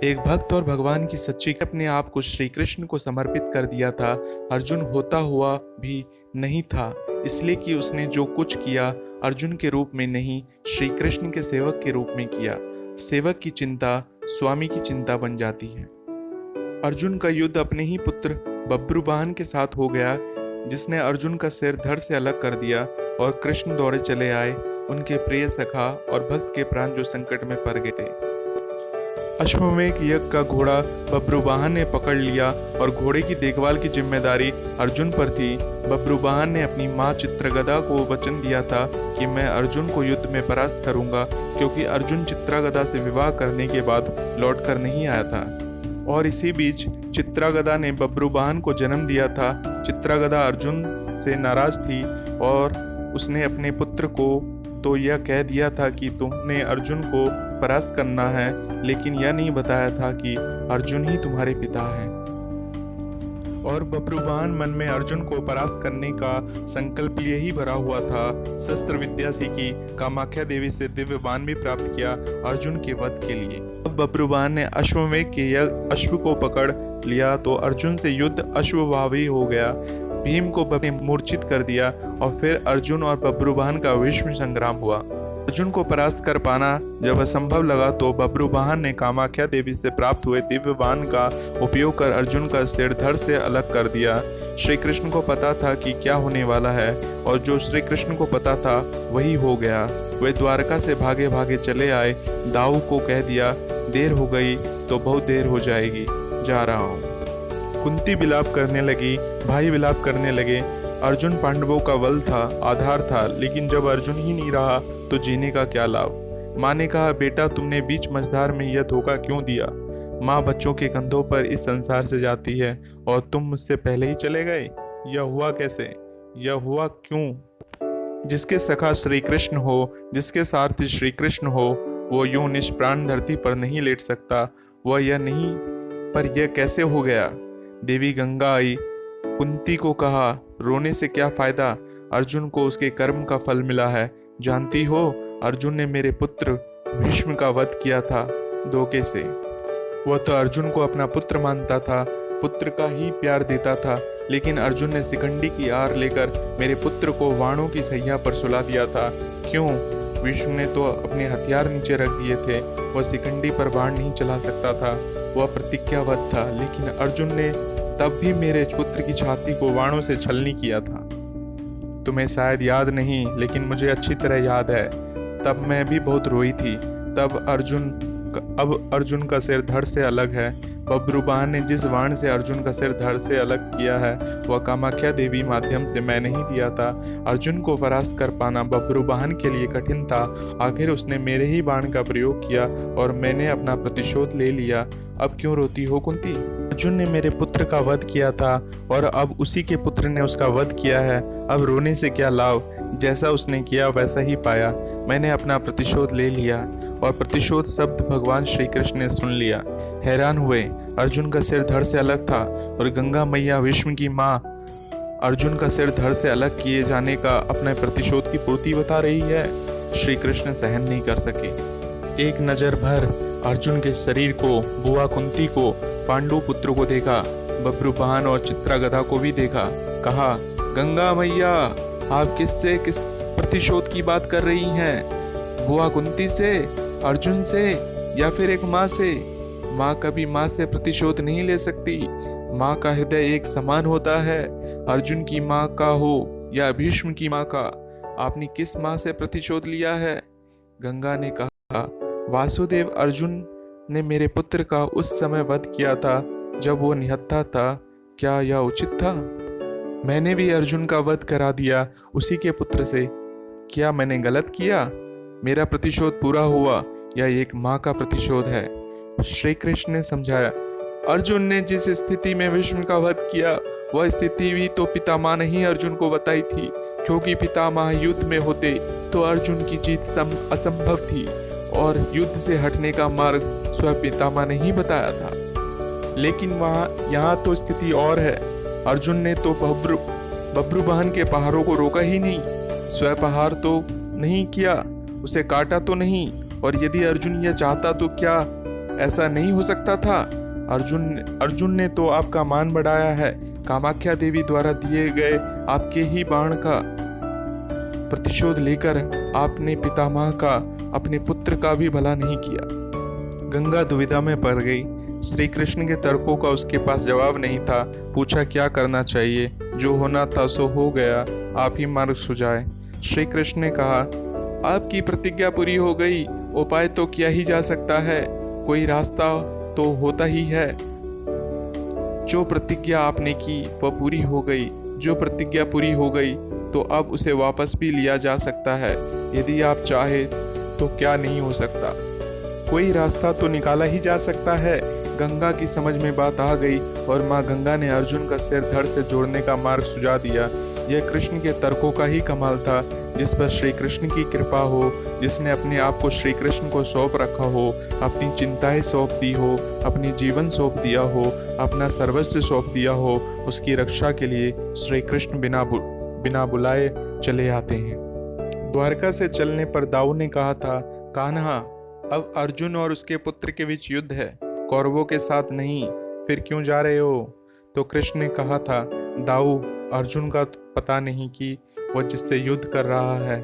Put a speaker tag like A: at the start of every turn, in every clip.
A: एक भक्त और भगवान की सच्ची अपने आप को श्री कृष्ण को समर्पित कर दिया था। अर्जुन होता हुआ भी नहीं था, इसलिए कि उसने जो कुछ किया अर्जुन के रूप में नहीं, श्री कृष्ण के सेवक के रूप में किया। सेवक की चिंता स्वामी की चिंता बन जाती है। अर्जुन का युद्ध अपने ही पुत्र बब्रुवाहन के साथ हो गया, जिसने अर्जुन का सिर धड़ से अलग कर दिया और कृष्ण दौड़े चले आए, उनके प्रिय सखा और भक्त के प्राण जो संकट में पड़ गए थे। अश्वमेध यज्ञ का घोड़ा बब्रुवाहन ने पकड़ लिया और घोड़े की देखभाल की जिम्मेदारी अर्जुन पर थी। बब्रुवाहन ने अपनी माँ चित्रगदा को वचन दिया था कि मैं अर्जुन को युद्ध में परास्त करूंगा, क्योंकि अर्जुन चित्रगदा से विवाह करने के बाद लौटकर नहीं आया था। और इसी बीच चित्रगदा ने बब्रुवाहन को जन्म दिया था। चित्रगदा अर्जुन से नाराज थी और उसने अपने पुत्र को तो यह कह दिया था कि तुमने अर्जुन को परास्त करना है, लेकिन यह नहीं बताया था कि अर्जुन ही तुम्हारे पिता हैं। और बब्रुवाहन मन में अर्जुन को परास्त करने का संकल्प लिए ही भरा हुआ था। शस्त्र विद्या सीखी, कामाख्या देवी से दिव्य बाण भी प्राप्त किया अर्जुन के वध के लिए। अब बब्रुवाहन ने अश्वमेध के अश्व को पकड़ लिया तो अर्जुन से युद्ध अश्वभावी हो गया। भीम को मूर्छित कर दिया और फिर अर्जुन और बब्रुवाहन का भीष्म संग्राम हुआ। अर्जुन को परास्त कर पाना जब असंभव लगा तो बब्रुवाहन ने कामाख्या देवी से प्राप्त हुए दिव्य बाण का उपयोग कर अर्जुन का सिर धड़ से अलग कर दिया। श्री कृष्ण को पता था कि क्या होने वाला है, और जो श्री कृष्ण को पता था वही हो गया। वे द्वारका से भागे भागे चले आए। दाऊ को कह दिया, देर हो गई तो बहुत देर हो जाएगी, जा रहा हूँ। कुंती विलाप करने लगी, भाई विलाप करने लगे। अर्जुन पांडवों का बल था, आधार था, लेकिन जब अर्जुन ही नहीं रहा तो जीने का क्या लाभ। माँ ने कहा, बेटा तुमने बीच मझधार में यह धोखा क्यों दिया। माँ बच्चों के कंधों पर इस संसार से जाती है और तुम मुझसे पहले ही चले गए। यह हुआ कैसे, यह हुआ क्यों। जिसके सखा श्री कृष्ण हो, जिसके सारथी श्री कृष्ण हो, वो यूं निष्प्राण धरती पर नहीं लेट सकता। वह यह नहीं, पर यह कैसे हो गया। देवी गंगा आई, कुंती को कहा, रोने से क्या फायदा, अर्जुन को उसके कर्म का फल मिला है। जानती हो, अर्जुन ने मेरे पुत्र भीष्म का वध किया था धोखे से। वह तो अर्जुन को अपना पुत्र मानता था, पुत्र का ही प्यार देता था, लेकिन अर्जुन ने शिखंडी की आर लेकर मेरे पुत्र को वाणों की सैया पर सुला दिया था। क्यों। भीष्म ने तो अपने हथियार नीचे रख दिए थे। वह शिखंडी पर बाण नहीं चला सकता था, वह प्रतिज्ञाबद्ध था, लेकिन अर्जुन ने तब भी मेरे पुत्र की छाती को बाणों से छलनी किया था। तुम्हें शायद याद नहीं, लेकिन मुझे अच्छी तरह याद है। तब मैं भी बहुत रोई थी। अब अर्जुन का सिर धड़ से अलग है। बब्रुवाहन ने जिस बाण से अर्जुन का सिर धड़ से अलग किया है, वह कामाख्या देवी माध्यम से मैं नहीं दिया था। अर्जुन को परास्त कर पाना बब्रुवाहन के लिए कठिन था। आखिर उसने मेरे ही बाण का प्रयोग किया और मैंने अपना प्रतिशोध ले लिया। अब क्यों रोती हो कुंती। अर्जुन ने मेरे पुत्र का वध किया था और अब उसी के पुत्र ने उसका वध किया है। अब रोने से क्या लाभ, जैसा उसने किया वैसा ही पाया। मैंने अपना प्रतिशोध ले लिया। और प्रतिशोध शब्द भगवान श्री कृष्ण ने सुन लिया। हैरान हुए। अर्जुन का सिर धड़ से अलग था और गंगा मैया भीष्म की माँ अर्जुन का सिर धड़ से अलग किए जाने का अपने प्रतिशोध की पूर्ति बता रही है। श्री कृष्ण सहन नहीं कर सके। एक नजर भर अर्जुन के शरीर को, बुआ कुंती को, पांडु पुत्र को देखा, बब्रुवाहन और चित्रगदा को भी देखा। कहा, गंगा मैया आप किस प्रतिशोध की बात कर रही हैं। बुआ कुंती से, अर्जुन से, या फिर एक माँ से। माँ कभी माँ से प्रतिशोध नहीं ले सकती। माँ का हृदय एक समान होता है। अर्जुन की माँ का हो या भीष्म की माँ का, आपने किस माँ से प्रतिशोध लिया है। गंगा ने कहा, वासुदेव अर्जुन ने मेरे पुत्र का उस समय वध किया था जब वो निहत्था था। क्या यह उचित था। मैंने भी अर्जुन का वध करा दिया उसी के पुत्र से। क्या मैंने गलत किया। मेरा प्रतिशोध पूरा हुआ। यह एक माँ का प्रतिशोध है। श्री कृष्ण ने समझाया, अर्जुन ने जिस स्थिति में भीष्म का वध किया, वह स्थिति भी तो पितामह ने ही अर्जुन को बताई थी, क्योंकि पितामह युद्ध में होते तो अर्जुन की जीत असंभव थी और युद्ध से हटने का मार्ग स्वयं पितामह ने ही बताया था। लेकिन यहाँ तो स्थिति और है। अर्जुन ने तो बब्रुवाहन के पहाड़ों को रोका ही नहीं, स्वयं पहाड़ तो नहीं किया, उसे काटा तो नहीं। और यदि अर्जुन यह चाहता तो क्या ऐसा नहीं हो सकता था। अर्जुन ने तो आपका मान बढ़ाया है। कामाख्या देवी द्वारा दिए गए आपके ही बाण का प्रतिशोध लेकर आपने पितामह का, अपने पुत्र का भी भला नहीं किया। गंगा दुविधा में पड़ गई। श्री कृष्ण के तर्कों का उसके पास जवाब नहीं था। पूछा क्या करना चाहिए। जो होना था सो हो गया, आप ही मार्ग सुझाए। श्री कृष्ण ने कहा, आपकी प्रतिज्ञा पूरी हो गई, उपाय तो किया ही जा सकता है, कोई रास्ता तो होता ही है। जो प्रतिज्ञा आपने की वह पूरी हो गई। जो प्रतिज्ञा पूरी हो गई तो अब उसे वापस भी लिया जा सकता है। यदि आप चाहे तो क्या नहीं हो सकता। कोई रास्ता तो निकाला ही जा सकता है। गंगा की समझ में बात आ गई और माँ गंगा ने अर्जुन का सिर धड़ से जोड़ने का मार्ग सुझा दिया। यह कृष्ण के तर्कों का ही कमाल था, जिस पर श्री कृष्ण की कृपा हो, जिसने अपने आप को श्री कृष्ण को सौंप रखा हो, अपनी चिंताएं सौंप दी हो, अपनी जीवन सौंप दिया हो, अपना सर्वस्व सौंप दिया हो, उसकी रक्षा के लिए श्री कृष्ण बिना बुलाए चले आते हैं। द्वारका से चलने पर दाऊ ने कहा था, कान्हा, अब अर्जुन और उसके पुत्र के बीच युद्ध है, कौरवों के साथ नहीं, फिर क्यों जा रहे हो? तो कृष्ण ने कहा था, दाऊ, अर्जुन का पता नहीं कि वह जिससे युद्ध कर रहा है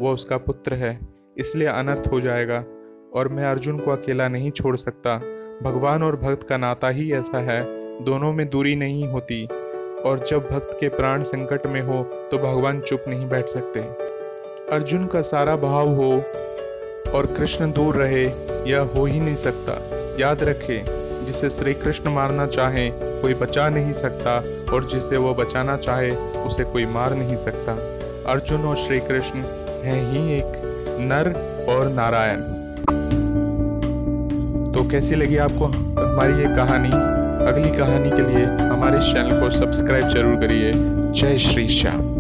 A: वह उसका पुत्र है, इसलिए अनर्थ हो जाएगा और मैं अर्जुन को अकेला नहीं छोड़ सकता। भगवान और भक्त का नाता ही ऐसा है, दोनों में दूरी नहीं होती और जब भक्त के प्राण संकट में हो तो भगवान चुप नहीं बैठ सकते। अर्जुन का सारा भाव हो और कृष्ण दूर रहे, यह हो ही नहीं सकता। याद रखें, जिसे श्री कृष्ण मारना चाहे कोई बचा नहीं सकता और जिसे वो बचाना चाहे उसे कोई मार नहीं सकता। अर्जुन और श्री कृष्ण हैं ही एक, नर और नारायण। तो कैसी लगी आपको हमारी ये कहानी? अगली कहानी के लिए हमारे चैनल को सब्सक्राइब जरूर करिए। जय श्री श्याम।